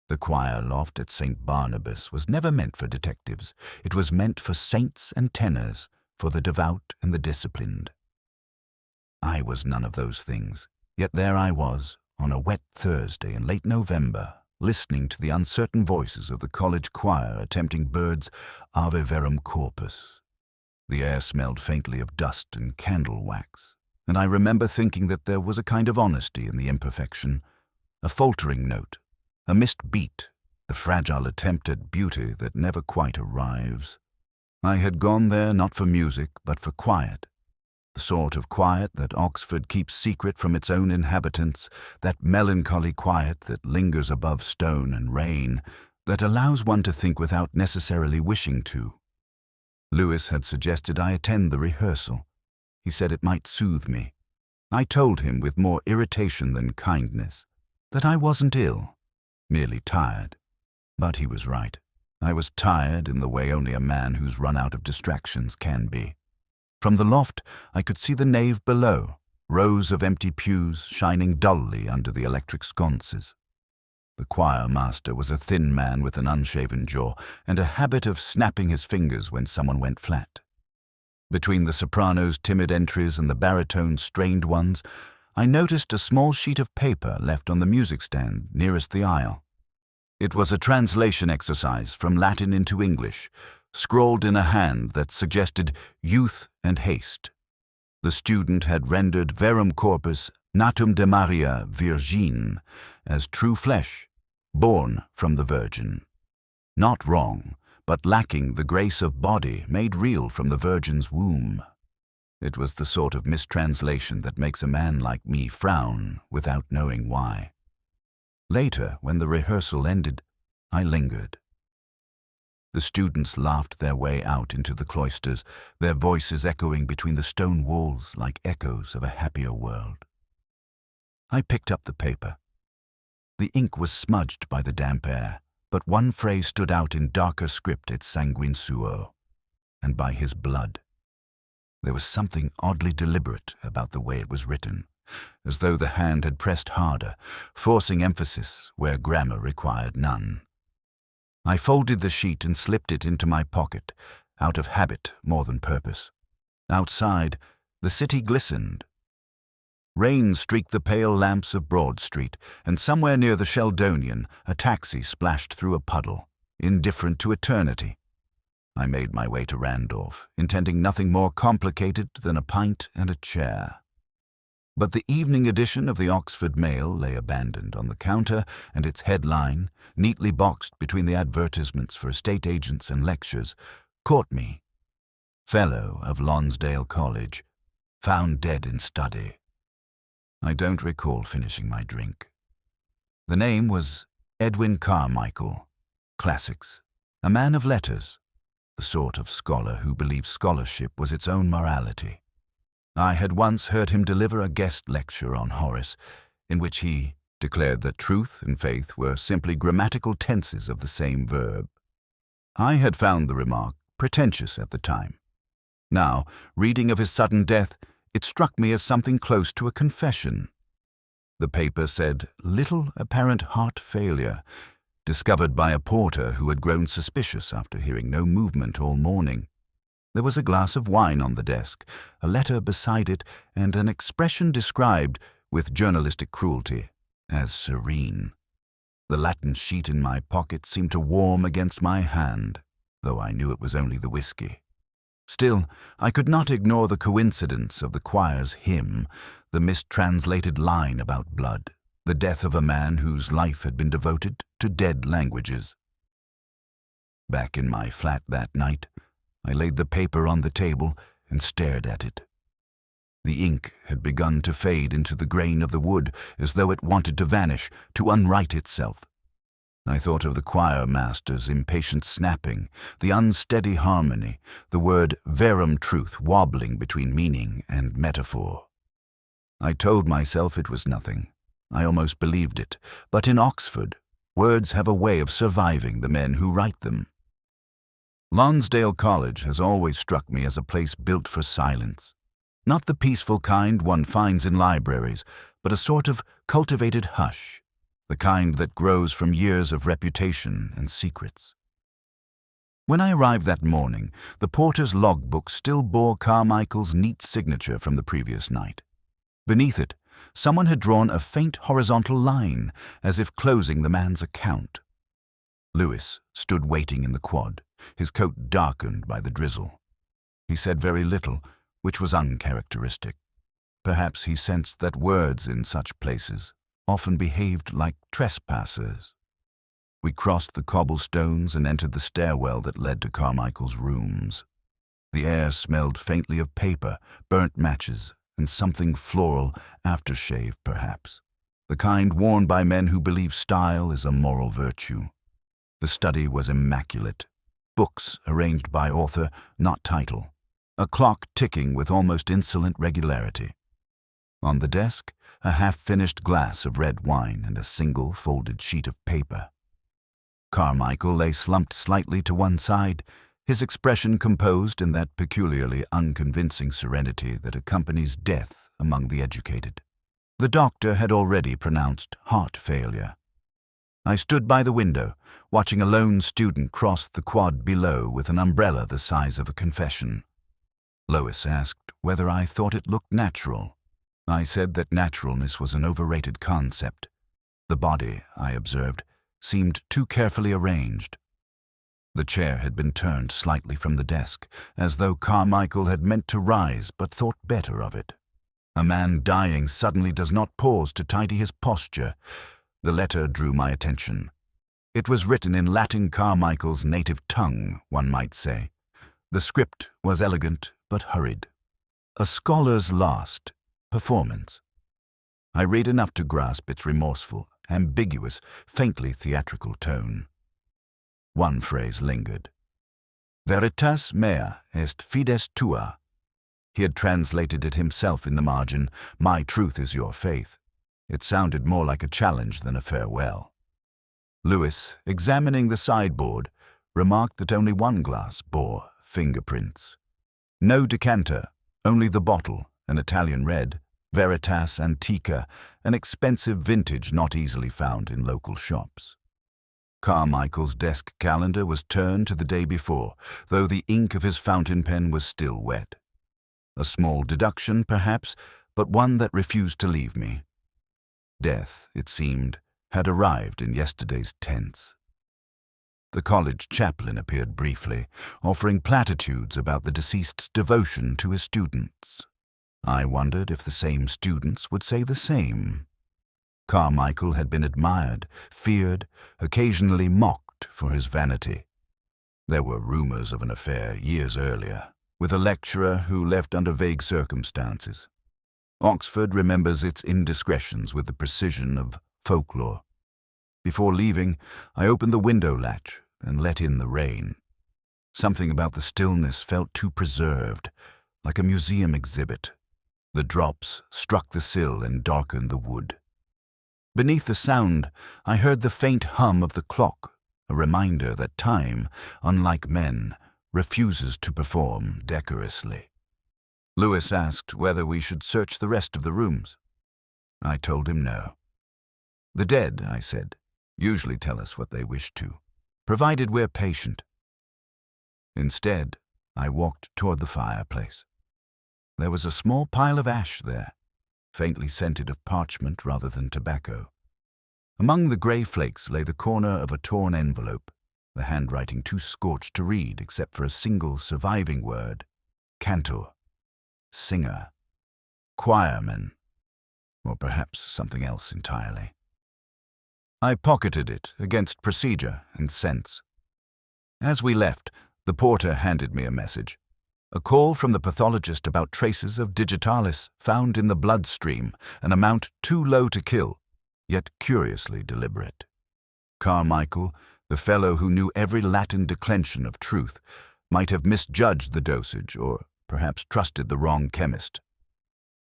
The choir loft at St. Barnabas was never meant for detectives. It was meant for saints and tenors, for the devout and the disciplined. I was none of those things, yet there I was, on a wet Thursday in late November, listening to the uncertain voices of the college choir attempting Bird's Ave Verum Corpus. The air smelled faintly of dust and candle wax, and I remember thinking that there was a kind of honesty in the imperfection, a faltering note, a missed beat, the fragile attempt at beauty that never quite arrives. I had gone there not for music, but for quiet, the sort of quiet that Oxford keeps secret from its own inhabitants, that melancholy quiet that lingers above stone and rain, that allows one to think without necessarily wishing to. Lewis had suggested I attend the rehearsal. He said it might soothe me. I told him with more irritation than kindness that I wasn't ill, merely tired. But he was right. I was tired in the way only a man who's run out of distractions can be. From the loft, I could see the nave below, rows of empty pews shining dully under the electric sconces. The choir master was a thin man with an unshaven jaw and a habit of snapping his fingers when someone went flat. Between the soprano's timid entries and the baritone's strained ones, I noticed a small sheet of paper left on the music stand nearest the aisle. It was a translation exercise from Latin into English, scrawled in a hand that suggested youth and haste. The student had rendered verum corpus natum de Maria virgin as true flesh, born from the Virgin. Not wrong, but lacking the grace of body made real from the Virgin's womb. It was the sort of mistranslation that makes a man like me frown without knowing why. Later, when the rehearsal ended, I lingered. The students laughed their way out into the cloisters, their voices echoing between the stone walls like echoes of a happier world. I picked up the paper. The ink was smudged by the damp air, but one phrase stood out in darker script et sanguine suo, and by his blood. There was something oddly deliberate about the way it was written, as though the hand had pressed harder, forcing emphasis where grammar required none. I folded the sheet and slipped it into my pocket, out of habit more than purpose. Outside, the city glistened. Rain streaked the pale lamps of Broad Street, and somewhere near the Sheldonian, a taxi splashed through a puddle, indifferent to eternity. I made my way to Randolph, intending nothing more complicated than a pint and a chair. But the evening edition of the Oxford Mail lay abandoned on the counter, and its headline, neatly boxed between the advertisements for estate agents and lectures, caught me. Fellow of Lonsdale College, found dead in study. I don't recall finishing my drink. The name was Edwin Carmichael, classics, a man of letters, the sort of scholar who believed scholarship was its own morality. I had once heard him deliver a guest lecture on Horace, in which he declared that truth and faith were simply grammatical tenses of the same verb. I had found the remark pretentious at the time. Now, reading of his sudden death, it struck me as something close to a confession. The paper said, little apparent heart failure, discovered by a porter who had grown suspicious after hearing no movement all morning. There was a glass of wine on the desk, a letter beside it, and an expression described, with journalistic cruelty, as serene. The Latin sheet in my pocket seemed to warm against my hand, though I knew it was only the whiskey. Still, I could not ignore the coincidence of the choir's hymn, the mistranslated line about blood, the death of a man whose life had been devoted to dead languages. Back in my flat that night, I laid the paper on the table and stared at it. The ink had begun to fade into the grain of the wood as though it wanted to vanish, to unwrite itself. I thought of the choir master's impatient snapping, the unsteady harmony, the word verum truth wobbling between meaning and metaphor. I told myself it was nothing. I almost believed it. But in Oxford, words have a way of surviving the men who write them. Lonsdale College has always struck me as a place built for silence. Not the peaceful kind one finds in libraries, but a sort of cultivated hush, the kind that grows from years of reputation and secrets. When I arrived that morning, the porter's logbook still bore Carmichael's neat signature from the previous night. Beneath it, someone had drawn a faint horizontal line, as if closing the man's account. Lewis stood waiting in the quad, his coat darkened by the drizzle. He said very little, which was uncharacteristic. Perhaps he sensed that words in such places often behaved like trespassers. We crossed the cobblestones and entered the stairwell that led to Carmichael's rooms. The air smelled faintly of paper, burnt matches, and something floral, aftershave perhaps, the kind worn by men who believe style is a moral virtue. The study was immaculate. Books arranged by author, not title. A clock ticking with almost insolent regularity. On the desk, a half-finished glass of red wine and a single folded sheet of paper. Carmichael lay slumped slightly to one side, his expression composed in that peculiarly unconvincing serenity that accompanies death among the educated. The doctor had already pronounced heart failure. I stood by the window, watching a lone student cross the quad below with an umbrella the size of a confession. Lois asked whether I thought it looked natural. I said that naturalness was an overrated concept. The body, I observed, seemed too carefully arranged. The chair had been turned slightly from the desk, as though Carmichael had meant to rise but thought better of it. A man dying suddenly does not pause to tidy his posture. The letter drew my attention. It was written in Latin Carmichael's native tongue, one might say. The script was elegant but hurried. A scholar's last performance. I read enough to grasp its remorseful, ambiguous, faintly theatrical tone. One phrase lingered. Veritas mea est fides tua. He had translated it himself in the margin, my truth is your faith. It sounded more like a challenge than a farewell. Lewis, examining the sideboard, remarked that only one glass bore fingerprints. No decanter, only the bottle, an Italian red, Veritas Antica, an expensive vintage not easily found in local shops. Carmichael's desk calendar was turned to the day before, though the ink of his fountain pen was still wet. A small deduction, perhaps, but one that refused to leave me. Death, it seemed, had arrived in yesterday's tents. The college chaplain appeared briefly, offering platitudes about the deceased's devotion to his students. I wondered if the same students would say the same. Carmichael had been admired, feared, occasionally mocked for his vanity. There were rumors of an affair years earlier, with a lecturer who left under vague circumstances. Oxford remembers its indiscretions with the precision of folklore. Before leaving, I opened the window latch and let in the rain. Something about the stillness felt too preserved, like a museum exhibit. The drops struck the sill and darkened the wood. Beneath the sound, I heard the faint hum of the clock, a reminder that time, unlike men, refuses to perform decorously. Lewis asked whether we should search the rest of the rooms. I told him no. The dead, I said, usually tell us what they wish to, provided we're patient. Instead, I walked toward the fireplace. There was a small pile of ash there, faintly scented of parchment rather than tobacco. Among the grey flakes lay the corner of a torn envelope, the handwriting too scorched to read except for a single surviving word: cantor, singer, choirman, or perhaps something else entirely. I pocketed it against procedure and sense. As we left, the porter handed me a message. A call from the pathologist about traces of digitalis found in the bloodstream, an amount too low to kill, yet curiously deliberate. Carmichael, the fellow who knew every Latin declension of truth, might have misjudged the dosage or perhaps trusted the wrong chemist.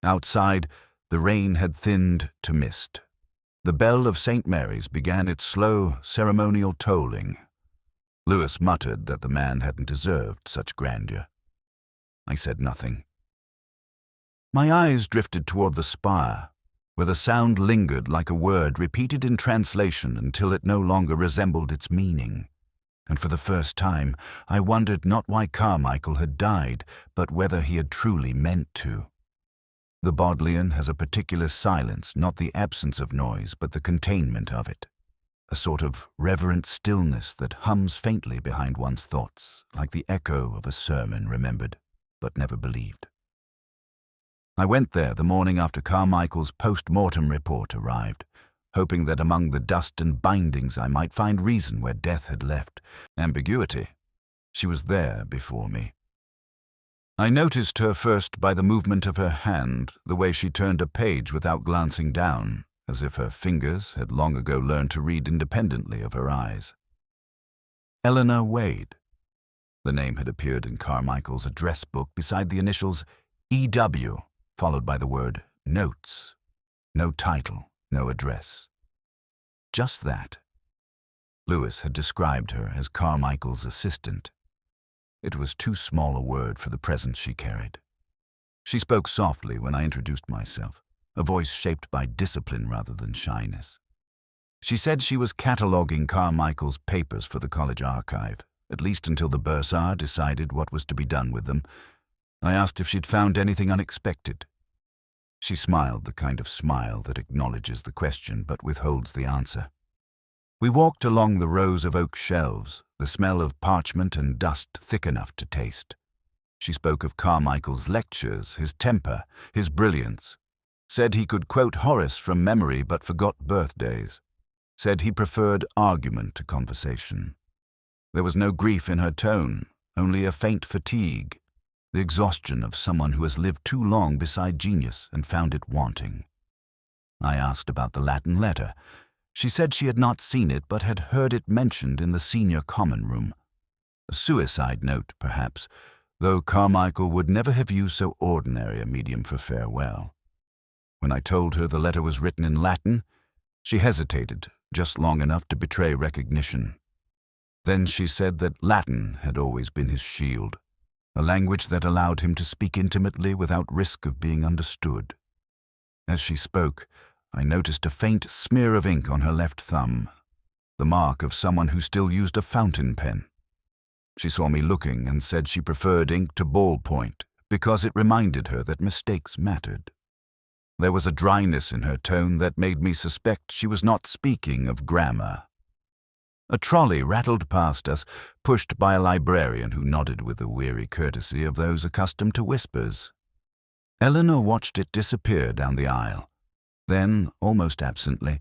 Outside, the rain had thinned to mist. The bell of St. Mary's began its slow, ceremonial tolling. Lewis muttered that the man hadn't deserved such grandeur. I said nothing. My eyes drifted toward the spire. where the sound lingered like a word repeated in translation until it no longer resembled its meaning. And for the first time, I wondered not why Carmichael had died, but whether he had truly meant to. The Bodleian has a particular silence, not the absence of noise, but the containment of it. A sort of reverent stillness that hums faintly behind one's thoughts, like the echo of a sermon remembered, but never believed. I went there the morning after Carmichael's post-mortem report arrived, hoping that among the dust and bindings I might find reason where death had left ambiguity. She was there before me. I noticed her first by the movement of her hand, the way she turned a page without glancing down, as if her fingers had long ago learned to read independently of her eyes. Eleanor Wade. The name had appeared in Carmichael's address book beside the initials E.W., followed by the word notes. No title, no address. Just that. Lewis had described her as Carmichael's assistant. It was too small a word for the presence she carried. She spoke softly when I introduced myself, a voice shaped by discipline rather than shyness. She said she was cataloguing Carmichael's papers for the college archive, at least until the bursar decided what was to be done with them. I asked if she'd found anything unexpected. She smiled the kind of smile that acknowledges the question but withholds the answer. We walked along the rows of oak shelves, the smell of parchment and dust thick enough to taste. She spoke of Carmichael's lectures, his temper, his brilliance. Said he could quote Horace from memory but forgot birthdays. Said he preferred argument to conversation. There was no grief in her tone, only a faint fatigue, the exhaustion of someone who has lived too long beside genius and found it wanting. I asked about the Latin letter. She said she had not seen it but had heard it mentioned in the senior common room. A suicide note, perhaps, though Carmichael would never have used so ordinary a medium for farewell. When I told her the letter was written in Latin, she hesitated, just long enough to betray recognition. Then she said that Latin had always been his shield, a language that allowed him to speak intimately without risk of being understood. As she spoke, I noticed a faint smear of ink on her left thumb, the mark of someone who still used a fountain pen. She saw me looking and said she preferred ink to ballpoint because it reminded her that mistakes mattered. There was a dryness in her tone that made me suspect she was not speaking of grammar. A trolley rattled past us, pushed by a librarian who nodded with the weary courtesy of those accustomed to whispers. Eleanor watched it disappear down the aisle. Then, almost absently,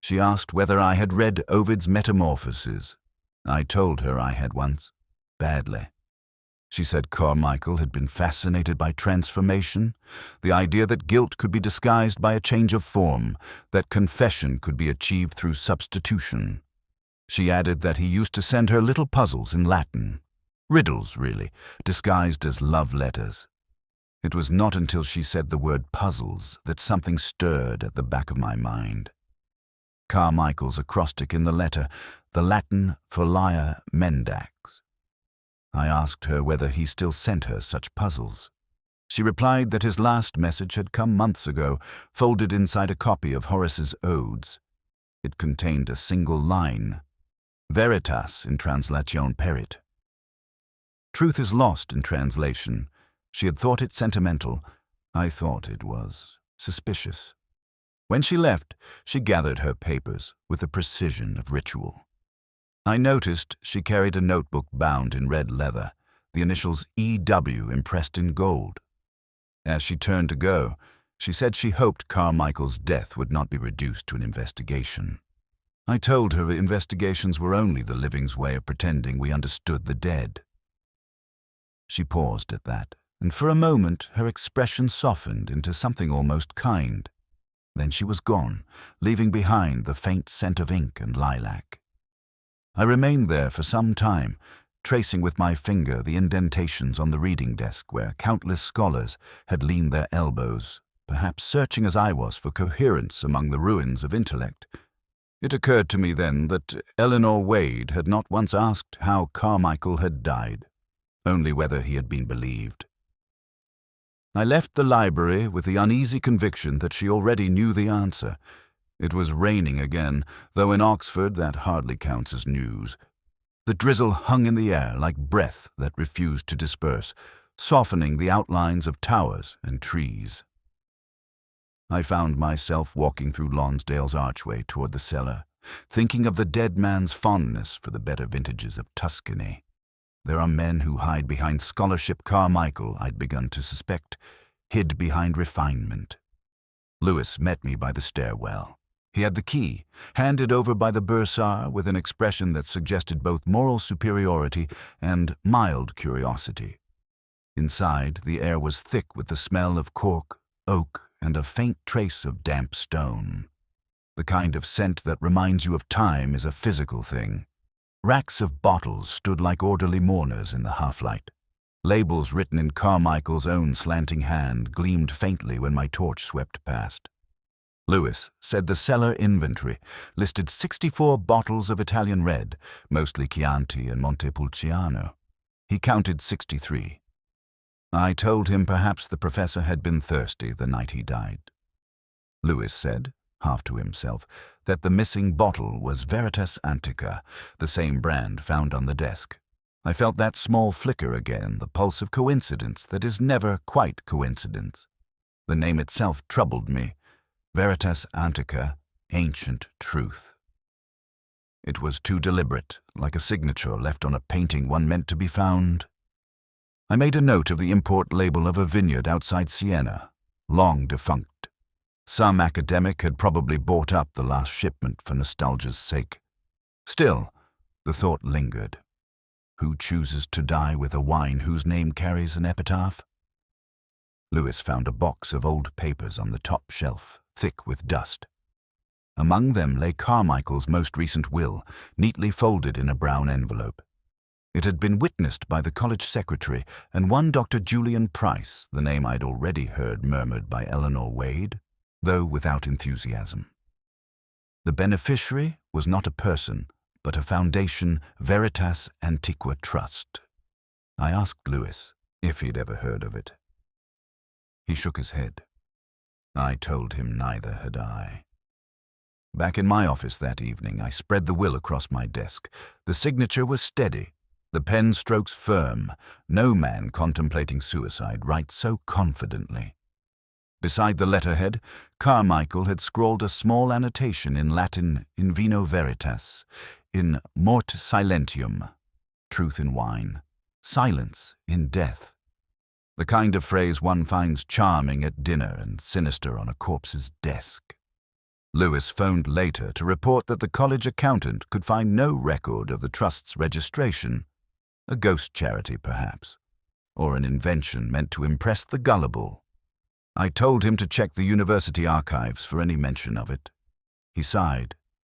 she asked whether I had read Ovid's Metamorphoses. I told her I had once, badly. She said Carmichael had been fascinated by transformation, the idea that guilt could be disguised by a change of form, that confession could be achieved through substitution. She added that he used to send her little puzzles in Latin, riddles really, disguised as love letters. It was not until she said the word puzzles that something stirred at the back of my mind. Carmichael's acrostic in the letter, the Latin folia mendax. I asked her whether he still sent her such puzzles. She replied that his last message had come months ago, folded inside a copy of Horace's Odes. It contained a single line, veritas in translation perit. Truth is lost in translation. She had thought it sentimental. I thought it was suspicious. When she left, she gathered her papers with the precision of ritual. I noticed she carried a notebook bound in red leather, the initials E.W. impressed in gold. As she turned to go, she said she hoped Carmichael's death would not be reduced to an investigation. I told her investigations were only the living's way of pretending we understood the dead. She paused at that, and for a moment her expression softened into something almost kind. Then she was gone, leaving behind the faint scent of ink and lilac. I remained there for some time, tracing with my finger the indentations on the reading desk where countless scholars had leaned their elbows, perhaps searching as I was for coherence among the ruins of intellect. It occurred to me then that Eleanor Wade had not once asked how Carmichael had died, only whether he had been believed. I left the library with the uneasy conviction that she already knew the answer. It was raining again, though in Oxford that hardly counts as news. The drizzle hung in the air like breath that refused to disperse, softening the outlines of towers and trees. I found myself walking through Lonsdale's archway toward the cellar, thinking of the dead man's fondness for the better vintages of Tuscany. There are men who hide behind scholarship. Carmichael, I'd begun to suspect, hid behind refinement. Lewis met me by the stairwell. He had the key, handed over by the bursar with an expression that suggested both moral superiority and mild curiosity. Inside, the air was thick with the smell of cork, oak, and a faint trace of damp stone. The kind of scent that reminds you of time is a physical thing. Racks of bottles stood like orderly mourners in the half-light. Labels written in Carmichael's own slanting hand gleamed faintly when my torch swept past. Lewis said the cellar inventory listed 64 bottles of Italian red, mostly Chianti and Montepulciano. He counted 63. I told him perhaps the professor had been thirsty the night he died. Lewis said, half to himself, that the missing bottle was Veritas Antica, the same brand found on the desk. I felt that small flicker again, the pulse of coincidence that is never quite coincidence. The name itself troubled me. Veritas Antica, ancient truth. It was too deliberate, like a signature left on a painting one meant to be found. I made a note of the import label of a vineyard outside Siena, long defunct. Some academic had probably bought up the last shipment for nostalgia's sake. Still, the thought lingered. Who chooses to die with a wine whose name carries an epitaph? Lewis found a box of old papers on the top shelf, thick with dust. Among them lay Carmichael's most recent will, neatly folded in a brown envelope. It had been witnessed by the college secretary and one Dr. Julian Price, the name I'd already heard murmured by Eleanor Wade, though without enthusiasm. The beneficiary was not a person, but a foundation, Veritas Antiqua Trust. I asked Lewis if he'd ever heard of it. He shook his head. I told him neither had I. Back in my office that evening, I spread the will across my desk. The signature was steady, the pen strokes firm. No man contemplating suicide writes so confidently. Beside the letterhead, Carmichael had scrawled a small annotation in Latin, in vino veritas, in mort silentium, truth in wine, silence in death. The kind of phrase one finds charming at dinner and sinister on a corpse's desk. Lewis phoned later to report that the college accountant could find no record of the trust's registration. A ghost charity, perhaps, or an invention meant to impress the gullible. I told him to check the university archives for any mention of it. He sighed,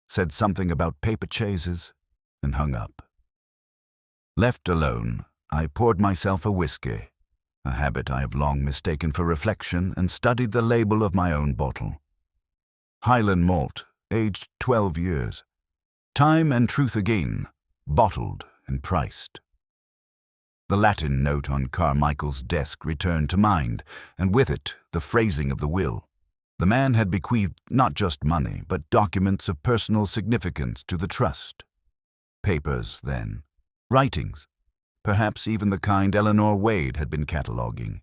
said something about paper chases, and hung up. Left alone, I poured myself a whiskey, a habit I have long mistaken for reflection, and studied the label of my own bottle. Highland malt, aged 12 years. Time and truth again, bottled and priced. The Latin note on Carmichael's desk returned to mind, and with it the phrasing of the will. The man had bequeathed not just money, but documents of personal significance to the trust. Papers, then. Writings. Perhaps even the kind Eleanor Wade had been cataloguing.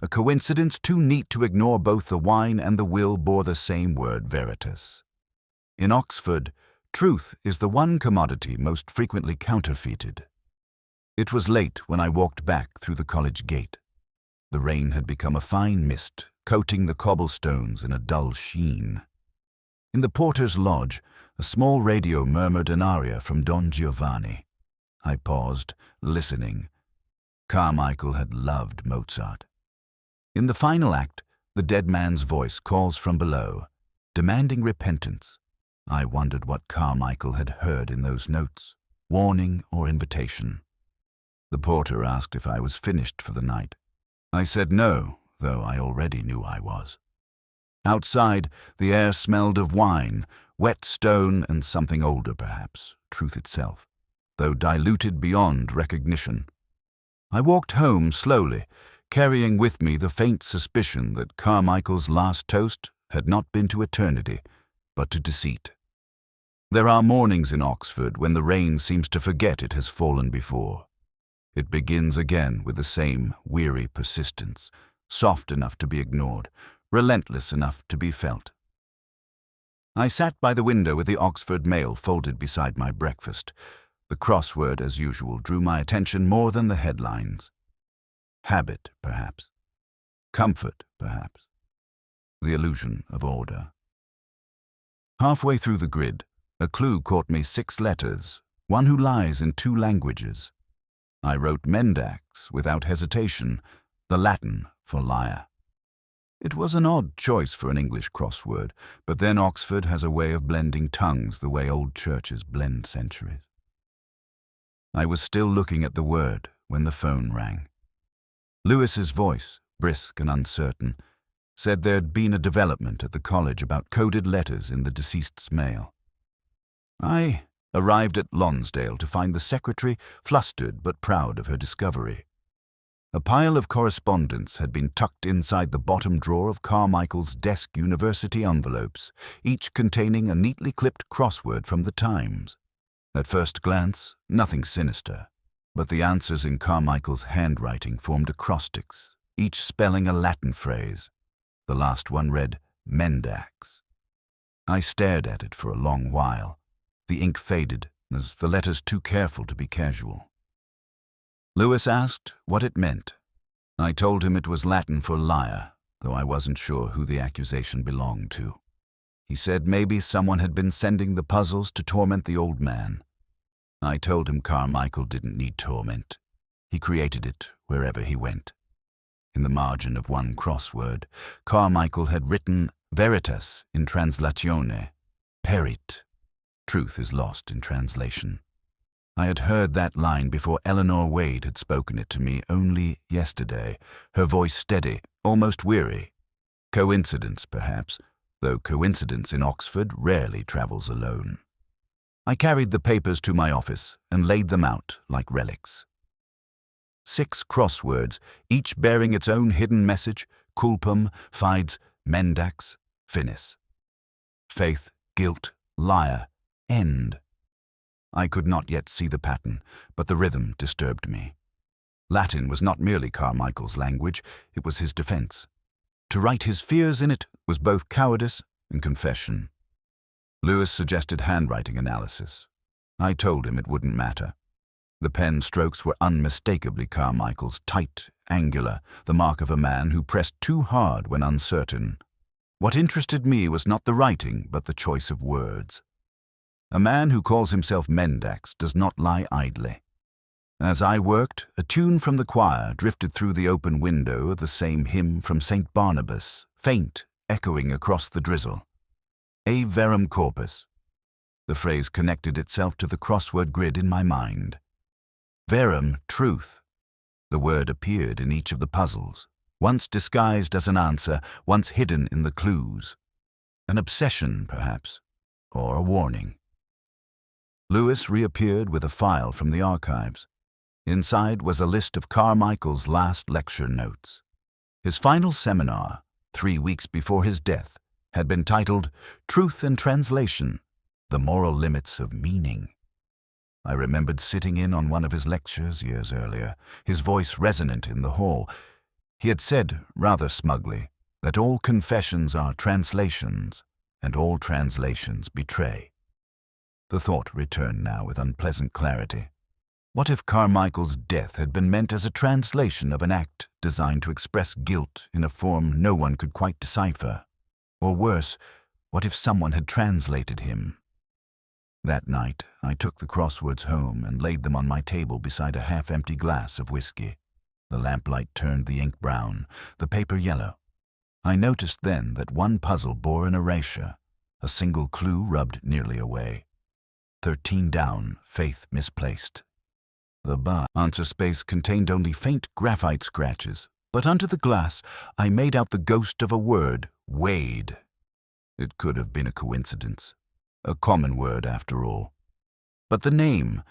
A coincidence too neat to ignore. Both the wine and the will bore the same word, veritas. In Oxford, truth is the one commodity most frequently counterfeited. It was late when I walked back through the college gate. The rain had become a fine mist, coating the cobblestones in a dull sheen. In the porter's lodge, a small radio murmured an aria from Don Giovanni. I paused, listening. Carmichael had loved Mozart. In the final act, the dead man's voice calls from below, demanding repentance. I wondered what Carmichael had heard in those notes, warning or invitation. The porter asked if I was finished for the night. I said no, though I already knew I was. Outside, the air smelled of wine, wet stone and something older perhaps, truth itself, though diluted beyond recognition. I walked home slowly, carrying with me the faint suspicion that Carmichael's last toast had not been to eternity, but to deceit. There are mornings in Oxford when the rain seems to forget it has fallen before. It begins again with the same weary persistence, soft enough to be ignored, relentless enough to be felt. I sat by the window with the Oxford Mail folded beside my breakfast. The crossword, as usual, drew my attention more than the headlines. Habit, perhaps. Comfort, perhaps. The illusion of order. Halfway through the grid, a clue caught me 6 letters, one who lies in 2 languages. I wrote mendax without hesitation, the Latin for liar. It was an odd choice for an English crossword, but then Oxford has a way of blending tongues the way old churches blend centuries. I was still looking at the word when the phone rang. Lewis's voice, brisk and uncertain, said there'd been a development at the college about coded letters in the deceased's mail. I arrived at Lonsdale to find the secretary flustered but proud of her discovery. A pile of correspondence had been tucked inside the bottom drawer of Carmichael's desk university envelopes, each containing a neatly clipped crossword from the Times. At first glance, nothing sinister, but the answers in Carmichael's handwriting formed acrostics, each spelling a Latin phrase. The last one read, mendax. I stared at it for a long while. The ink faded, as the letters too careful to be casual. Lewis asked what it meant. I told him it was Latin for liar, though I wasn't sure who the accusation belonged to. He said maybe someone had been sending the puzzles to torment the old man. I told him Carmichael didn't need torment. He created it wherever he went. In the margin of one crossword, Carmichael had written veritas in translatione, perit. Truth is lost in translation. I had heard that line before Eleanor Wade had spoken it to me only yesterday, her voice steady, almost weary. Coincidence, perhaps, though coincidence in Oxford rarely travels alone. I carried the papers to my office and laid them out like relics. 6 crosswords, each bearing its own hidden message, culpum, fides, mendax, finis. Faith, guilt, liar, end. I could not yet see the pattern, but the rhythm disturbed me. Latin was not merely Carmichael's language, it was his defense. To write his fears in it was both cowardice and confession. Lewis suggested handwriting analysis. I told him it wouldn't matter. The pen strokes were unmistakably Carmichael's, tight, angular, the mark of a man who pressed too hard when uncertain. What interested me was not the writing, but the choice of words. A man who calls himself mendax does not lie idly. As I worked, a tune from the choir drifted through the open window of the same hymn from St. Barnabas, faint, echoing across the drizzle. E verum corpus. The phrase connected itself to the crossword grid in my mind. Verum, truth. The word appeared in each of the puzzles, once disguised as an answer, once hidden in the clues. An obsession, perhaps, or a warning. Lewis reappeared with a file from the archives. Inside was a list of Carmichael's last lecture notes. His final seminar, 3 weeks before his death, had been titled Truth and Translation, The Moral Limits of Meaning. I remembered sitting in on one of his lectures years earlier, his voice resonant in the hall. He had said, rather smugly, that all confessions are translations, and all translations betray. The thought returned now with unpleasant clarity. What if Carmichael's death had been meant as a translation of an act designed to express guilt in a form no one could quite decipher? Or worse, what if someone had translated him? That night, I took the crosswords home and laid them on my table beside a half-empty glass of whiskey. The lamplight turned the ink brown, the paper yellow. I noticed then that one puzzle bore an erasure, a single clue rubbed nearly away. 13 down, faith misplaced. The answer space contained only faint graphite scratches, but under the glass I made out the ghost of a word, Wade. It could have been a coincidence, a common word after all. But the name,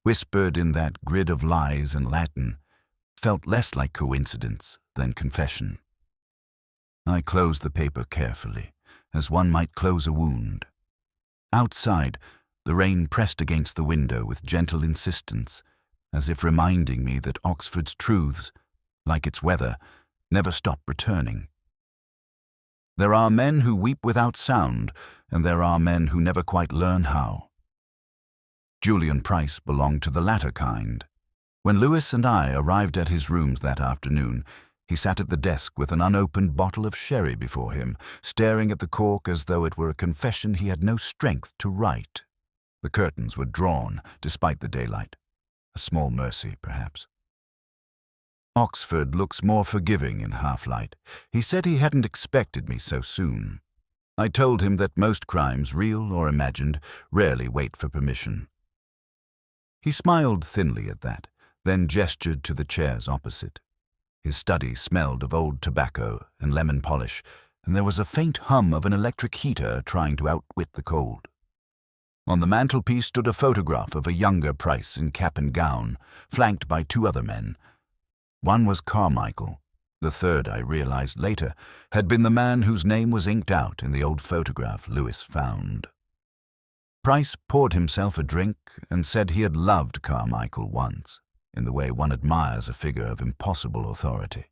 whispered in that grid of lies in Latin, felt less like coincidence than confession. I closed the paper carefully, as one might close a wound. Outside, the rain pressed against the window with gentle insistence, as if reminding me that Oxford's truths, like its weather, never stop returning. There are men who weep without sound, and there are men who never quite learn how. Julian Price belonged to the latter kind. When Lewis and I arrived at his rooms that afternoon, he sat at the desk with an unopened bottle of sherry before him, staring at the cork as though it were a confession he had no strength to write. The curtains were drawn, despite the daylight. A small mercy, perhaps. Oxford looks more forgiving in half-light. He said he hadn't expected me so soon. I told him that most crimes, real or imagined, rarely wait for permission. He smiled thinly at that, then gestured to the chairs opposite. His study smelled of old tobacco and lemon polish, and there was a faint hum of an electric heater trying to outwit the cold. On the mantelpiece stood a photograph of a younger Price in cap and gown, flanked by two other men. One was Carmichael. The third, I realized later, had been the man whose name was inked out in the old photograph Lewis found. Price poured himself a drink and said he had loved Carmichael once, in the way one admires a figure of impossible authority.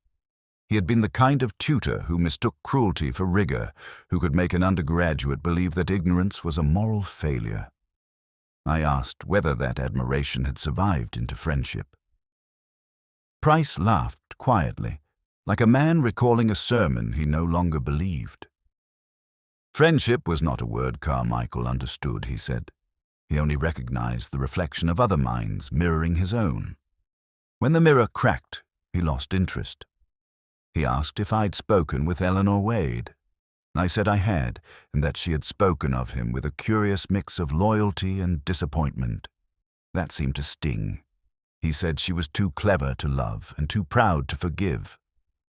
He had been the kind of tutor who mistook cruelty for rigor, who could make an undergraduate believe that ignorance was a moral failure. I asked whether that admiration had survived into friendship. Price laughed quietly, like a man recalling a sermon he no longer believed. Friendship was not a word Carmichael understood, he said. He only recognized the reflection of other minds mirroring his own. When the mirror cracked, he lost interest. He asked if I'd spoken with Eleanor Wade. I said I had, and that she had spoken of him with a curious mix of loyalty and disappointment. That seemed to sting. He said she was too clever to love and too proud to forgive.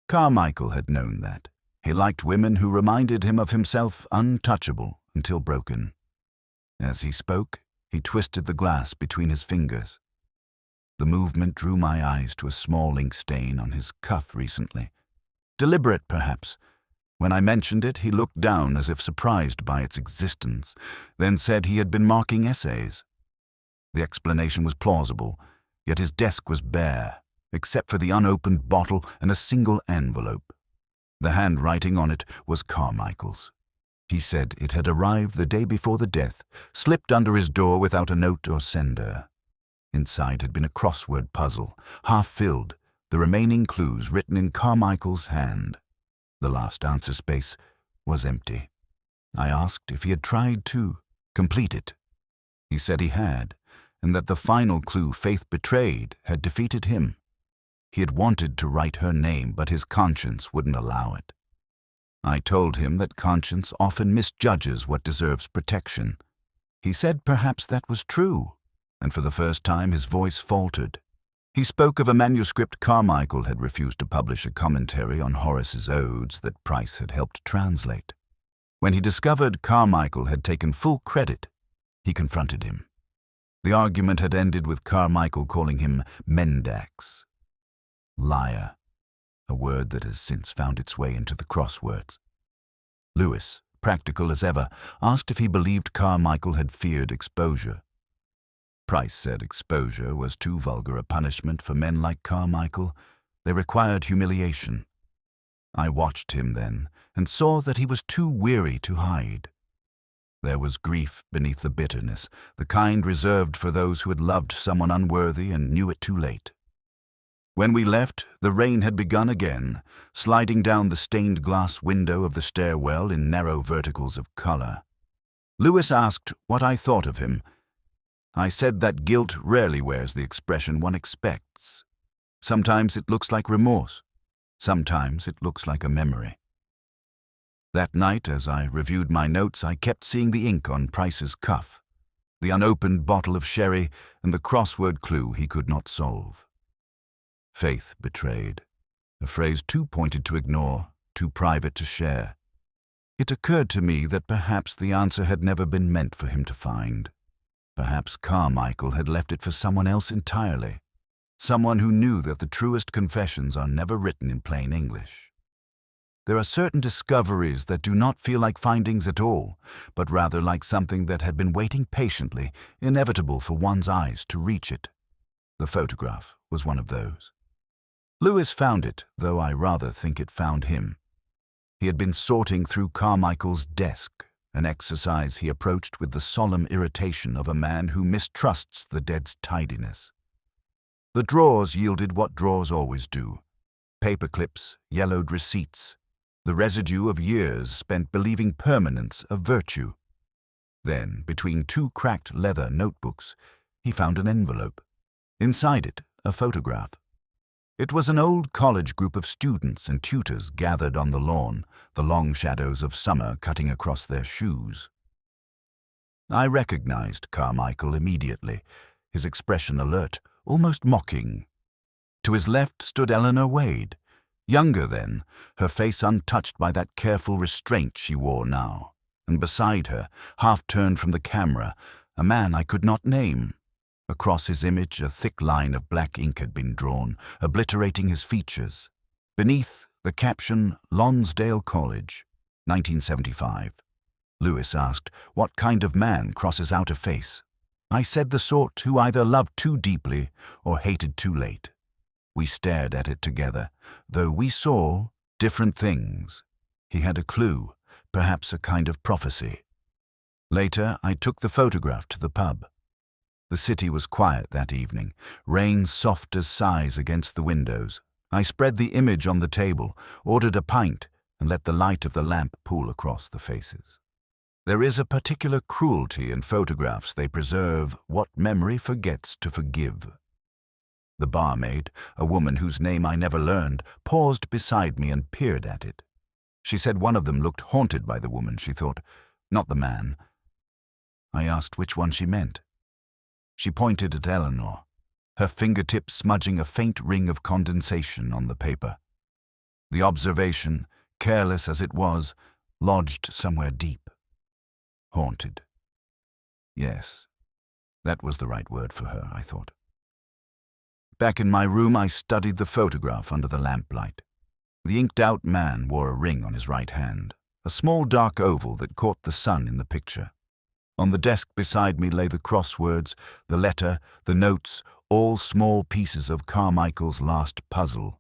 Carmichael had known that. He liked women who reminded him of himself untouchable until broken. As he spoke, he twisted the glass between his fingers. The movement drew my eyes to a small ink stain on his cuff recently. Deliberate, perhaps. When I mentioned it, he looked down as if surprised by its existence, then said he had been marking essays. The explanation was plausible, yet his desk was bare, except for the unopened bottle and a single envelope. The handwriting on it was Carmichael's. He said it had arrived the day before the death, slipped under his door without a note or sender. Inside had been a crossword puzzle, half filled, the remaining clues written in Carmichael's hand. The last answer space was empty. I asked if he had tried to complete it. He said he had, and that the final clue Faith betrayed had defeated him. He had wanted to write her name, but his conscience wouldn't allow it. I told him that conscience often misjudges what deserves protection. He said perhaps that was true, and for the first time his voice faltered. He spoke of a manuscript Carmichael had refused to publish, a commentary on Horace's odes that Price had helped translate. When he discovered Carmichael had taken full credit, he confronted him. The argument had ended with Carmichael calling him Mendax. Liar, a word that has since found its way into the crosswords. Lewis, practical as ever, asked if he believed Carmichael had feared exposure. Price said exposure was too vulgar a punishment for men like Carmichael. They required humiliation. I watched him then and saw that he was too weary to hide. There was grief beneath the bitterness, the kind reserved for those who had loved someone unworthy and knew it too late. When we left, the rain had begun again, sliding down the stained glass window of the stairwell in narrow verticals of color. Lewis asked what I thought of him. I said that guilt rarely wears the expression one expects. Sometimes it looks like remorse. Sometimes it looks like a memory. That night, as I reviewed my notes, I kept seeing the ink on Price's cuff, the unopened bottle of sherry, and the crossword clue he could not solve. Faith betrayed, a phrase too pointed to ignore, too private to share. It occurred to me that perhaps the answer had never been meant for him to find. Perhaps Carmichael had left it for someone else entirely, someone who knew that the truest confessions are never written in plain English. There are certain discoveries that do not feel like findings at all, but rather like something that had been waiting patiently, inevitable for one's eyes to reach it. The photograph was one of those. Lewis found it, though I rather think it found him. He had been sorting through Carmichael's desk, an exercise he approached with the solemn irritation of a man who mistrusts the dead's tidiness. The drawers yielded what drawers always do: paper clips, yellowed receipts, the residue of years spent believing permanence a virtue. Then, between two cracked leather notebooks, he found an envelope. Inside it, a photograph. It was an old college group of students and tutors gathered on the lawn, the long shadows of summer cutting across their shoes. I recognized Carmichael immediately, his expression alert, almost mocking. To his left stood Eleanor Wade, younger then, her face untouched by that careful restraint she wore now, and beside her, half-turned from the camera, a man I could not name. Across his image a thick line of black ink had been drawn, obliterating his features. Beneath, the caption, Lonsdale College, 1975. Lewis asked, "What kind of man crosses out a face?" I said the sort who either loved too deeply or hated too late. We stared at it together, though we saw different things. He had a clue, perhaps a kind of prophecy. Later, I took the photograph to the pub. The city was quiet that evening, rain soft as sighs against the windows. I spread the image on the table, ordered a pint, and let the light of the lamp pool across the faces. There is a particular cruelty in photographs. They preserve what memory forgets to forgive. The barmaid, a woman whose name I never learned, paused beside me and peered at it. She said one of them looked haunted by the woman, she thought, not the man. I asked which one she meant. She pointed at Eleanor, her fingertips smudging a faint ring of condensation on the paper. The observation, careless as it was, lodged somewhere deep. Haunted. Yes, that was the right word for her, I thought. Back in my room, I studied the photograph under the lamplight. The inked-out man wore a ring on his right hand, a small dark oval that caught the sun in the picture. On the desk beside me lay the crosswords, the letter, the notes, all small pieces of Carmichael's last puzzle.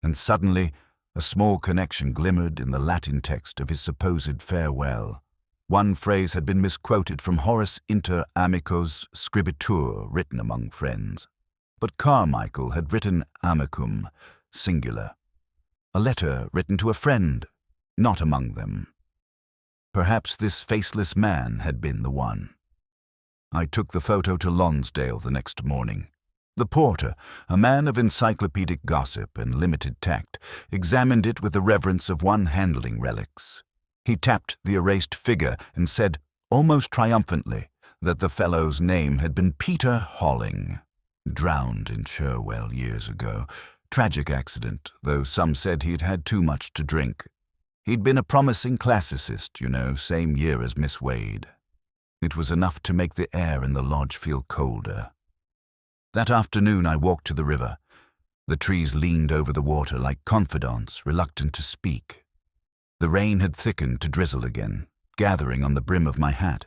And suddenly, a small connection glimmered in the Latin text of his supposed farewell. One phrase had been misquoted from Horace Inter Amicos Scribitur, written among friends. But Carmichael had written amicum, singular. A letter written to a friend, not among them. Perhaps this faceless man had been the one. I took the photo to Lonsdale the next morning. The porter, a man of encyclopedic gossip and limited tact, examined it with the reverence of one handling relics. He tapped the erased figure and said, almost triumphantly, that the fellow's name had been Peter Holling, drowned in Cherwell years ago. Tragic accident, though some said he'd had too much to drink. He'd been a promising classicist, same year as Miss Wade. It was enough to make the air in the lodge feel colder. That afternoon I walked to the river. The trees leaned over the water like confidants, reluctant to speak. The rain had thickened to drizzle again, gathering on the brim of my hat.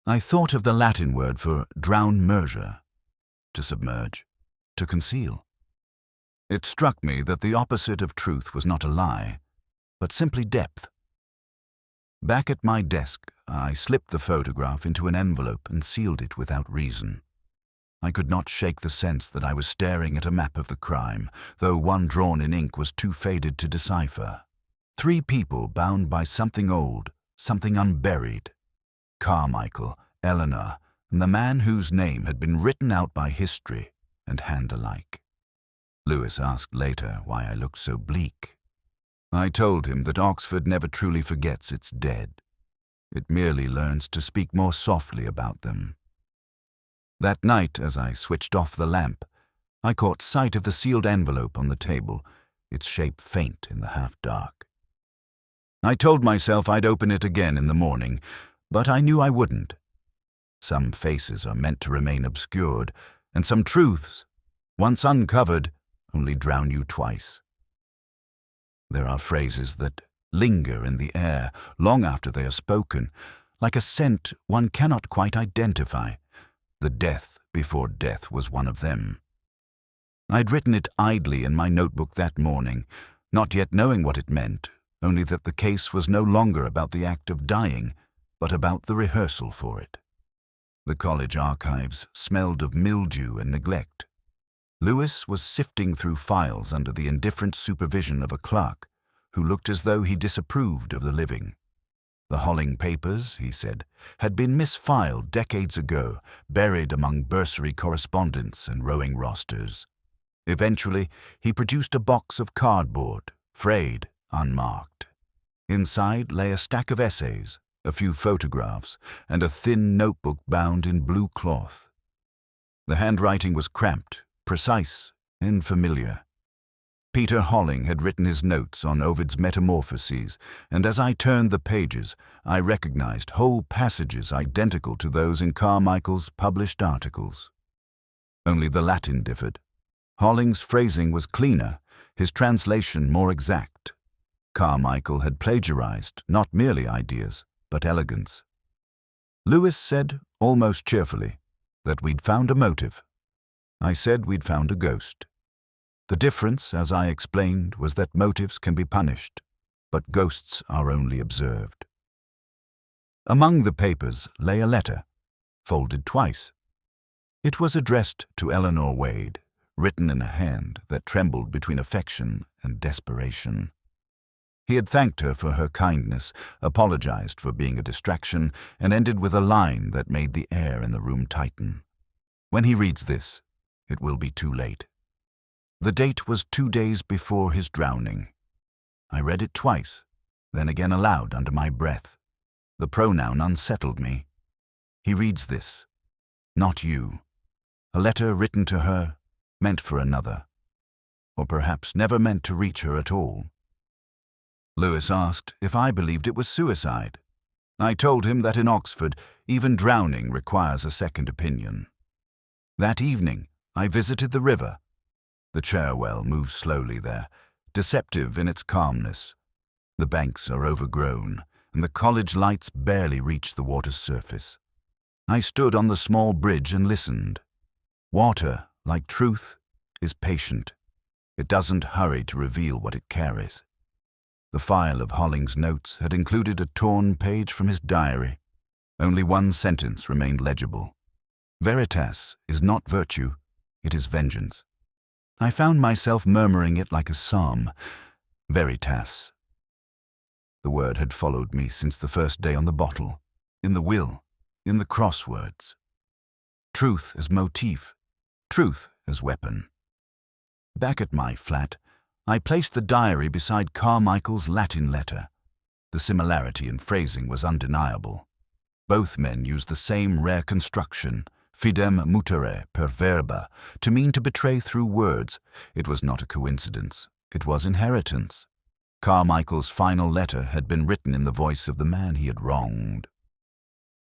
I thought of the Latin word for drown merger, to submerge, to conceal. It struck me that the opposite of truth was not a lie, but simply depth. Back at my desk, I slipped the photograph into an envelope and sealed it without reason. I could not shake the sense that I was staring at a map of the crime, though one drawn in ink was too faded to decipher. 3 people bound by something old, something unburied. Carmichael, Eleanor, and the man whose name had been written out by history and hand alike. Lewis asked later why I looked so bleak. I told him that Oxford never truly forgets its dead. It merely learns to speak more softly about them. That night, as I switched off the lamp, I caught sight of the sealed envelope on the table, its shape faint in the half-dark. I told myself I'd open it again in the morning, but I knew I wouldn't. Some faces are meant to remain obscured, and some truths, once uncovered, only drown you twice. There are phrases that linger in the air long after they are spoken, like a scent one cannot quite identify. The death before death was one of them. I'd written it idly in my notebook that morning, not yet knowing what it meant, only that the case was no longer about the act of dying, but about the rehearsal for it. The college archives smelled of mildew and neglect. Lewis was sifting through files under the indifferent supervision of a clerk who looked as though he disapproved of the living. The Holling papers, he said, had been misfiled decades ago, buried among bursary correspondence and rowing rosters. Eventually, he produced a box of cardboard, frayed, unmarked. Inside lay a stack of essays, a few photographs, and a thin notebook bound in blue cloth. The handwriting was cramped, precise, and familiar. Peter Holling had written his notes on Ovid's Metamorphoses, and as I turned the pages, I recognized whole passages identical to those in Carmichael's published articles. Only the Latin differed. Holling's phrasing was cleaner, his translation more exact. Carmichael had plagiarized not merely ideas, but elegance. Lewis said, almost cheerfully, that we'd found a motive. I said we'd found a ghost. The difference, as I explained, was that motives can be punished, but ghosts are only observed. Among the papers lay a letter, folded twice. It was addressed to Eleanor Wade, written in a hand that trembled between affection and desperation. He had thanked her for her kindness, apologized for being a distraction, and ended with a line that made the air in the room tighten. When he reads this, it will be too late. The date was 2 days before his drowning. I read it twice, then again aloud under my breath. The pronoun unsettled me. He reads this, not you. A letter written to her, meant for another, or perhaps never meant to reach her at all. Lewis asked if I believed it was suicide. I told him that in Oxford, even drowning requires a second opinion. That evening, I visited the river. The Cherwell moves slowly there, deceptive in its calmness. The banks are overgrown, and the college lights barely reach the water's surface. I stood on the small bridge and listened. Water, like truth, is patient. It doesn't hurry to reveal what it carries. The file of Holling's notes had included a torn page from his diary. Only one sentence remained legible. Veritas is not virtue, it is vengeance. I found myself murmuring it like a psalm. Veritas. The word had followed me since the first day on the bottle, in the will, in the crosswords. Truth as motif, truth as weapon. Back at my flat, I placed the diary beside Carmichael's Latin letter. The similarity in phrasing was undeniable. Both men used the same rare construction, fidem mutere per verba, to mean to betray through words. It was not a coincidence. It was inheritance. Carmichael's final letter had been written in the voice of the man he had wronged.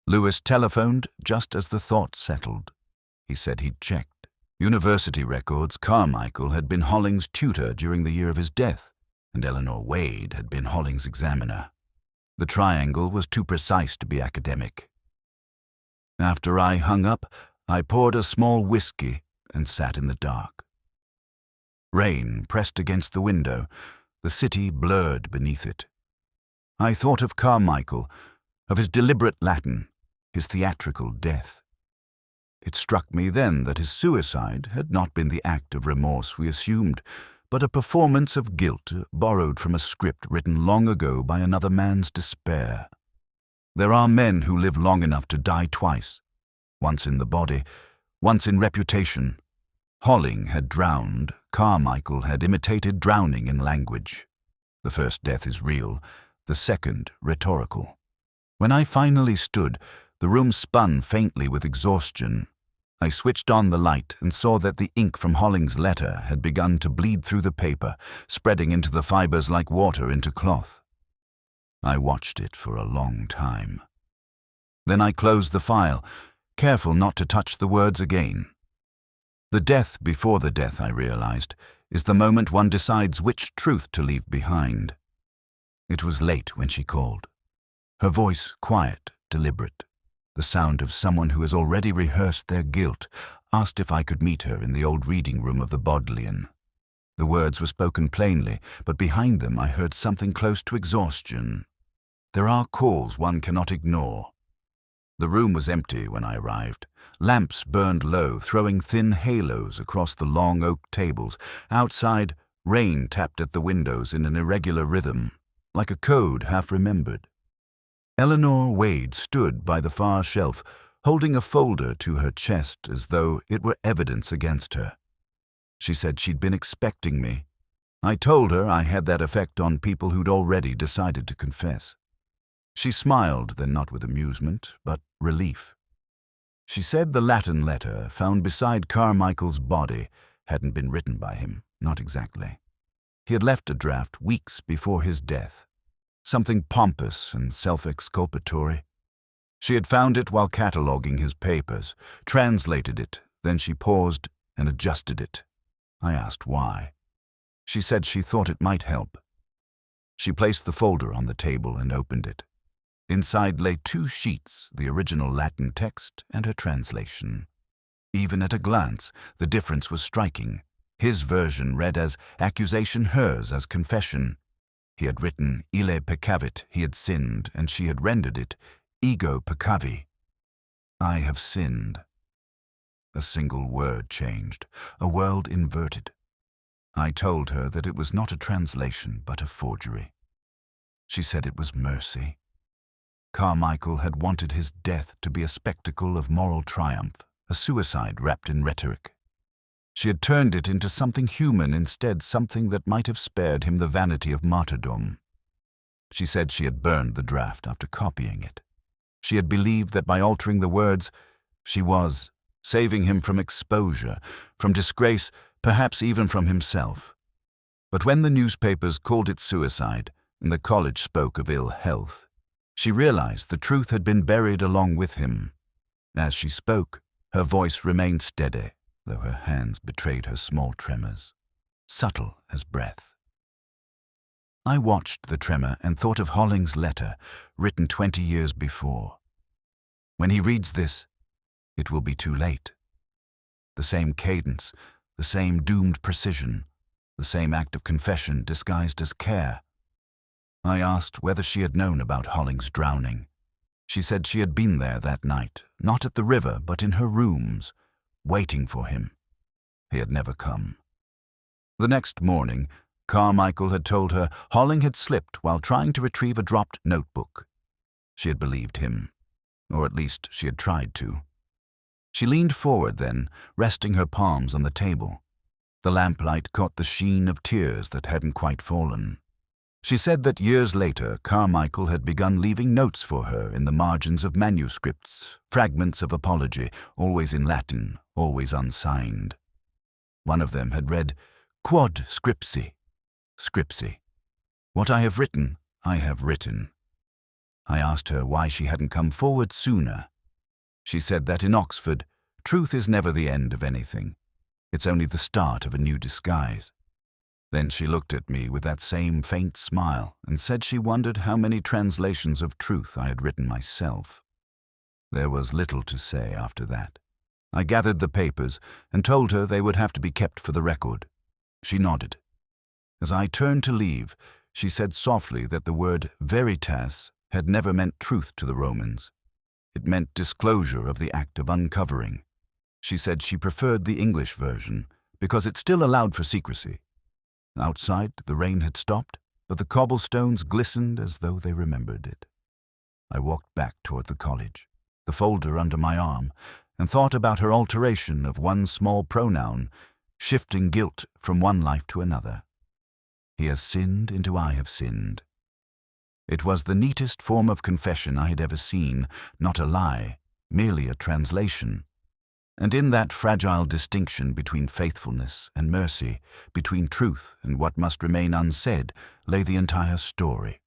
Lewis telephoned just as the thought settled. He said he'd checked. University records, Carmichael had been Holling's tutor during the year of his death, and Eleanor Wade had been Holling's examiner. The triangle was too precise to be academic. After I hung up, I poured a small whiskey and sat in the dark. Rain pressed against the window, the city blurred beneath it. I thought of Carmichael, of his deliberate Latin, his theatrical death. It struck me then that his suicide had not been the act of remorse we assumed, but a performance of guilt borrowed from a script written long ago by another man's despair. There are men who live long enough to die twice, once in the body, once in reputation. Holling had drowned, Carmichael had imitated drowning in language. The first death is real, the second rhetorical. When I finally stood, the room spun faintly with exhaustion. I switched on the light and saw that the ink from Holling's letter had begun to bleed through the paper, spreading into the fibers like water into cloth. I watched it for a long time. Then I closed the file, careful not to touch the words again. The death before the death, I realized, is the moment one decides which truth to leave behind. It was late when she called. Her voice quiet, deliberate, the sound of someone who has already rehearsed their guilt, asked if I could meet her in the old reading room of the Bodleian. The words were spoken plainly, but behind them I heard something close to exhaustion. There are calls one cannot ignore. The room was empty when I arrived. Lamps burned low, throwing thin halos across the long oak tables. Outside, rain tapped at the windows in an irregular rhythm, like a code half-remembered. Eleanor Wade stood by the far shelf, holding a folder to her chest as though it were evidence against her. She said she'd been expecting me. I told her I had that effect on people who'd already decided to confess. She smiled, then not with amusement, but relief. She said the Latin letter found beside Carmichael's body hadn't been written by him, not exactly. He had left a draft weeks before his death, something pompous and self-exculpatory. She had found it while cataloguing his papers, translated it, then she paused and adjusted it. I asked why. She said she thought it might help. She placed the folder on the table and opened it. Inside lay 2 sheets, the original Latin text and her translation. Even at a glance, the difference was striking. His version read as accusation, hers as confession. He had written ille peccavit, he had sinned, and she had rendered it ego peccavi, I have sinned. A single word changed, a world inverted. I told her that it was not a translation but a forgery. She said it was mercy. Carmichael had wanted his death to be a spectacle of moral triumph, a suicide wrapped in rhetoric. She had turned it into something human instead, something that might have spared him the vanity of martyrdom. She said she had burned the draft after copying it. She had believed that by altering the words, she was saving him from exposure, from disgrace, perhaps even from himself. But when the newspapers called it suicide and the college spoke of ill health, she realized the truth had been buried along with him. As she spoke, her voice remained steady, though her hands betrayed her small tremors, subtle as breath. I watched the tremor and thought of Holling's letter, written 20 years before. When he reads this, it will be too late. The same cadence, the same doomed precision, the same act of confession disguised as care. I asked whether she had known about Holling's drowning. She said she had been there that night, not at the river, but in her rooms, waiting for him. He had never come. The next morning, Carmichael had told her Holling had slipped while trying to retrieve a dropped notebook. She had believed him, or at least she had tried to. She leaned forward then, resting her palms on the table. The lamplight caught the sheen of tears that hadn't quite fallen. She said that years later, Carmichael had begun leaving notes for her in the margins of manuscripts, fragments of apology, always in Latin, always unsigned. One of them had read, Quod scripsi, scripsi. What I have written, I have written. I asked her why she hadn't come forward sooner. She said that in Oxford, truth is never the end of anything. It's only the start of a new disguise. Then she looked at me with that same faint smile and said she wondered how many translations of truth I had written myself. There was little to say after that. I gathered the papers and told her they would have to be kept for the record. She nodded. As I turned to leave, she said softly that the word veritas had never meant truth to the Romans. It meant disclosure of the act of uncovering. She said she preferred the English version because it still allowed for secrecy. Outside, the rain had stopped, but the cobblestones glistened as though they remembered it. I walked back toward the college, the folder under my arm, and thought about her alteration of one small pronoun, shifting guilt from one life to another. He has sinned into I have sinned. It was the neatest form of confession I had ever seen, not a lie, merely a translation. And in that fragile distinction between faithfulness and mercy, between truth and what must remain unsaid, lay the entire story,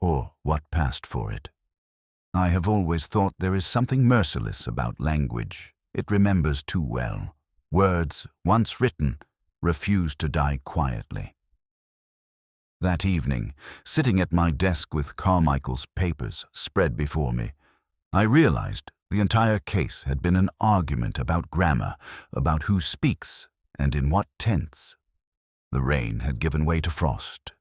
or what passed for it. I have always thought there is something merciless about language. It remembers too well. Words, once written, refused to die quietly. That evening, sitting at my desk with Carmichael's papers spread before me, I realized the entire case had been an argument about grammar, about who speaks and in what tense. The rain had given way to frost.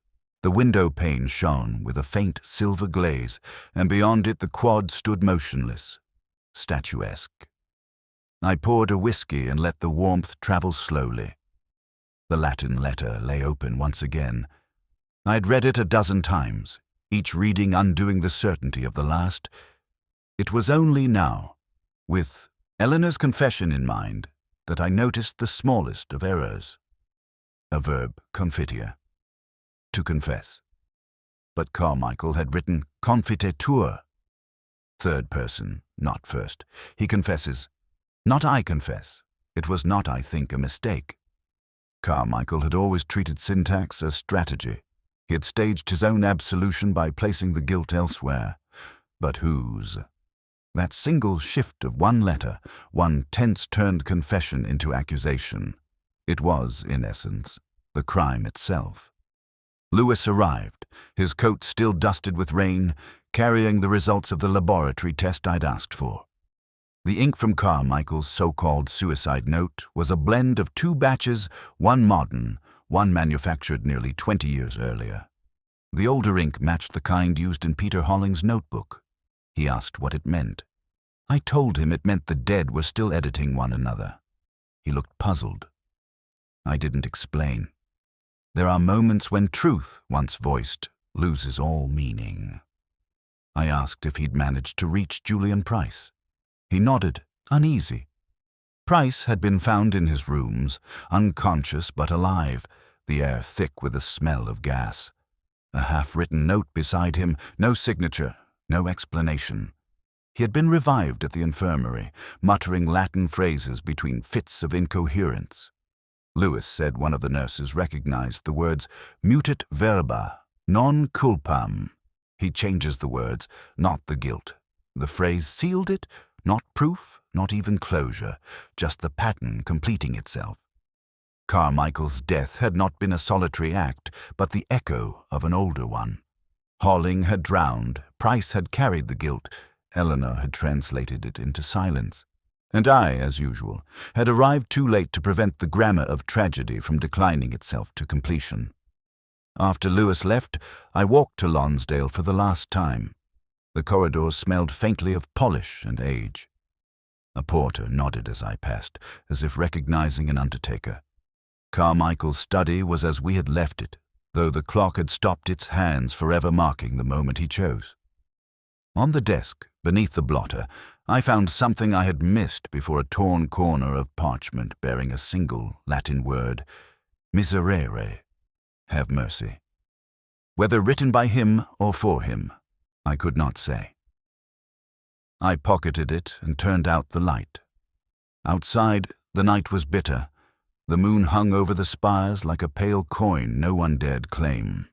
The window pane shone with a faint silver glaze, and beyond it the quad stood motionless, statuesque. I poured a whiskey and let the warmth travel slowly. The Latin letter lay open once again. I had read it a dozen times, each reading undoing the certainty of the last. It was only now, with Eleanor's confession in mind, that I noticed the smallest of errors. A verb confiteor, to confess. But Carmichael had written confitetur, third person, not first. He confesses, not I confess. It was not, I think, a mistake. Carmichael had always treated syntax as strategy. He had staged his own absolution by placing the guilt elsewhere. But whose? That single shift of one letter, one tense-turned confession into accusation. It was, in essence, the crime itself. Lewis arrived, his coat still dusted with rain, carrying the results of the laboratory test I'd asked for. The ink from Carmichael's so-called suicide note was a blend of two batches, one modern, one manufactured nearly 20 years earlier. The older ink matched the kind used in Peter Holling's notebook. He asked what it meant. I told him it meant the dead were still editing one another. He looked puzzled. I didn't explain. There are moments when truth, once voiced, loses all meaning. I asked if he'd managed to reach Julian Price. He nodded, uneasy. Price had been found in his rooms, unconscious but alive, the air thick with the smell of gas. A half-written note beside him, no signature, no explanation. He had been revived at the infirmary, muttering Latin phrases between fits of incoherence. Lewis said one of the nurses recognized the words mutat verba, non culpam. He changes the words, not the guilt. The phrase sealed it, not proof, not even closure, just the pattern completing itself. Carmichael's death had not been a solitary act, but the echo of an older one. Holling had drowned, Price had carried the guilt, Eleanor had translated it into silence. And I, as usual, had arrived too late to prevent the grammar of tragedy from declining itself to completion. After Lewis left, I walked to Lonsdale for the last time. The corridors smelled faintly of polish and age. A porter nodded as I passed, as if recognizing an undertaker. Carmichael's study was as we had left it, though the clock had stopped its hands, forever marking the moment he chose. On the desk, beneath the blotter, I found something I had missed before a torn corner of parchment bearing a single Latin word, miserere, have mercy. Whether written by him or for him, I could not say. I pocketed it and turned out the light. Outside, the night was bitter. The moon hung over the spires like a pale coin no one dared claim.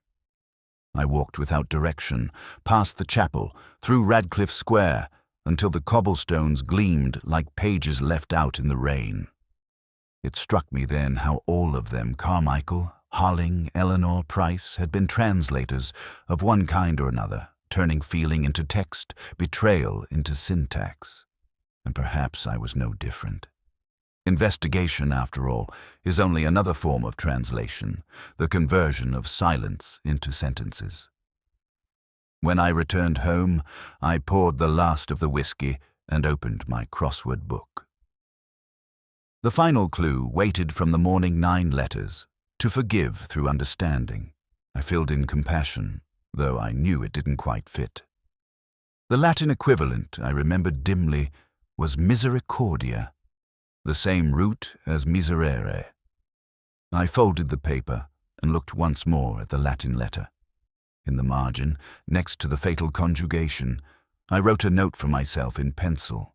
I walked without direction, past the chapel, through Radcliffe Square, until the cobblestones gleamed like pages left out in the rain. It struck me then how all of them, Carmichael, Holling, Eleanor, Price, had been translators of one kind or another, turning feeling into text, betrayal into syntax. And perhaps I was no different. Investigation, after all, is only another form of translation, the conversion of silence into sentences. When I returned home, I poured the last of the whiskey and opened my crossword book. The final clue waited from the morning 9 letters, to forgive through understanding. I filled in compassion, though I knew it didn't quite fit. The Latin equivalent, I remembered dimly, was misericordia, the same root as miserere. I folded the paper and looked once more at the Latin letter. In the margin, next to the fatal conjugation, I wrote a note for myself in pencil.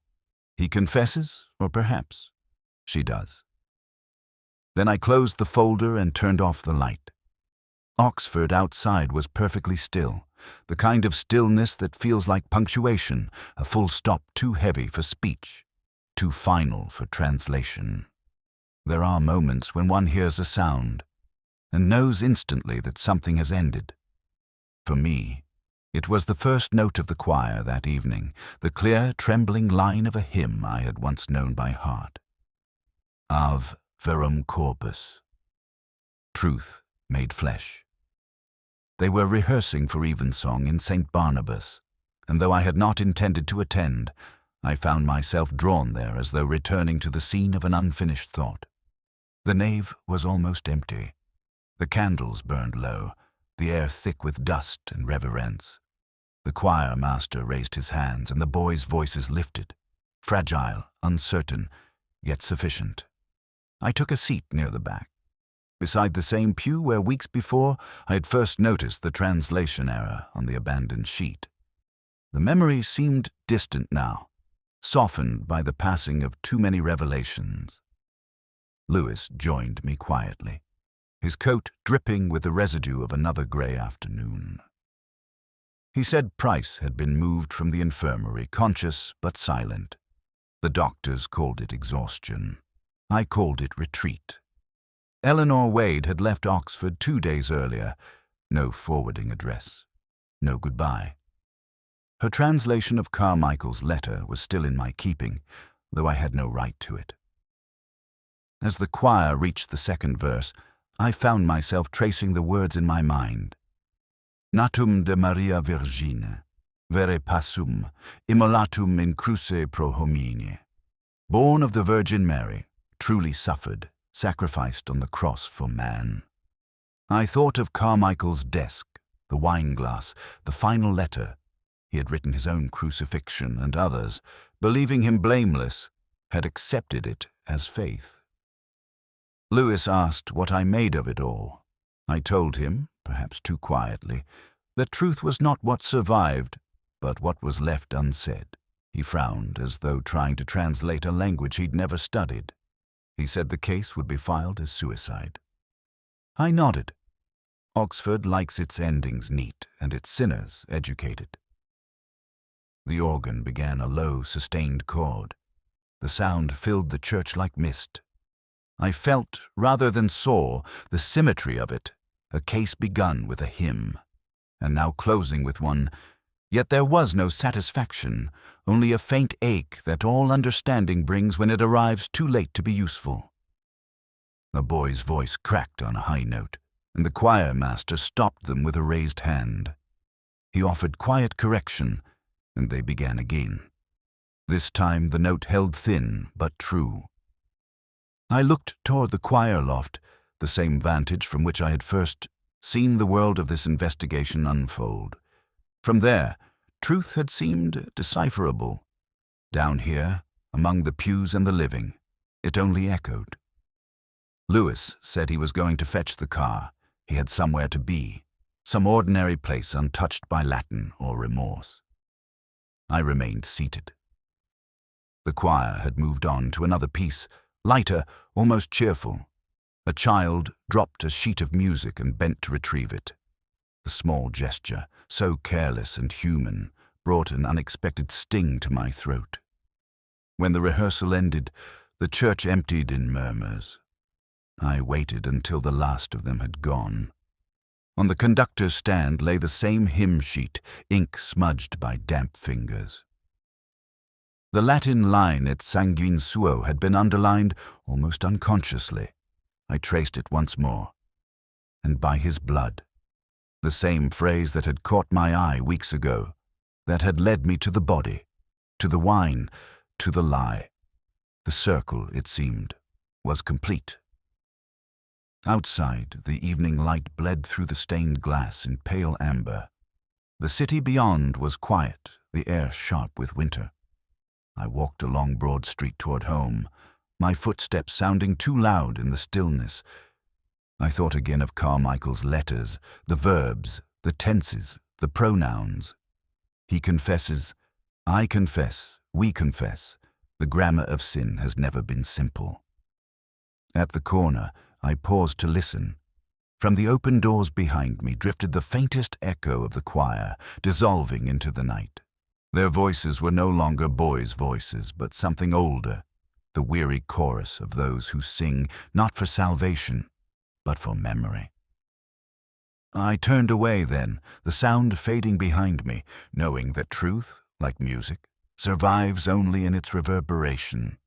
He confesses, or perhaps she does. Then I closed the folder and turned off the light. Oxford outside was perfectly still, the kind of stillness that feels like punctuation, a full stop too heavy for speech, too final for translation. There are moments when one hears a sound and knows instantly that something has ended. For me, it was the first note of the choir that evening, the clear, trembling line of a hymn I had once known by heart. Av verum corpus. Truth made flesh. They were rehearsing for evensong in St. Barnabas, and though I had not intended to attend, I found myself drawn there as though returning to the scene of an unfinished thought. The nave was almost empty. The candles burned low, the air thick with dust and reverence. The choir master raised his hands, and the boys' voices lifted, fragile, uncertain, yet sufficient. I took a seat near the back, beside the same pew where weeks before I had first noticed the translation error on the abandoned sheet. The memory seemed distant now, softened by the passing of too many revelations. Lewis joined me quietly, his coat dripping with the residue of another grey afternoon. He said Price had been moved from the infirmary, conscious but silent. The doctors called it exhaustion. I called it retreat. Eleanor Wade had left Oxford 2 days earlier. No forwarding address. No goodbye. Her translation of Carmichael's letter was still in my keeping, though I had no right to it. As the choir reached the second verse, I found myself tracing the words in my mind. Natum de Maria Virgine, vere passum, immolatum in cruce pro homine. Born of the Virgin Mary, truly suffered, sacrificed on the cross for man. I thought of Carmichael's desk, the wine-glass, the final letter. He had written his own crucifixion, and others, believing him blameless, had accepted it as faith. Lewis asked what I made of it all. I told him, perhaps too quietly, that truth was not what survived, but what was left unsaid. He frowned, as though trying to translate a language he'd never studied. He said the case would be filed as suicide. I nodded. Oxford likes its endings neat and its sinners educated. The organ began a low, sustained chord. The sound filled the church like mist. I felt, rather than saw, the symmetry of it, a case begun with a hymn, and now closing with one, yet there was no satisfaction, only a faint ache that all understanding brings when it arrives too late to be useful. A boy's voice cracked on a high note, and the choir master stopped them with a raised hand. He offered quiet correction, and they began again. This time the note held thin but true. I looked toward the choir loft, the same vantage from which I had first seen the world of this investigation unfold. From there, truth had seemed decipherable. Down here, among the pews and the living, it only echoed. Lewis said he was going to fetch the car. He had somewhere to be, some ordinary place untouched by Latin or remorse. I remained seated. The choir had moved on to another piece, lighter, almost cheerful. A child dropped a sheet of music and bent to retrieve it. The small gesture, so careless and human, brought an unexpected sting to my throat. When the rehearsal ended, the church emptied in murmurs. I waited until the last of them had gone. On the conductor's stand lay the same hymn sheet, ink smudged by damp fingers. The Latin line et sanguine suo had been underlined almost unconsciously. I traced it once more. And by his blood. The same phrase that had caught my eye weeks ago, that had led me to the body, to the wine, to the lie. The circle, it seemed, was complete. Outside, the evening light bled through the stained glass in pale amber. The city beyond was quiet, the air sharp with winter. I walked along Broad Street toward home, my footsteps sounding too loud in the stillness. I thought again of Carmichael's letters, the verbs, the tenses, the pronouns. He confesses, I confess, we confess. The grammar of sin has never been simple. At the corner, I paused to listen. From the open doors behind me drifted the faintest echo of the choir, dissolving into the night. Their voices were no longer boys' voices, but something older, the weary chorus of those who sing not for salvation, but for memory. I turned away then, the sound fading behind me, knowing that truth, like music, survives only in its reverberation.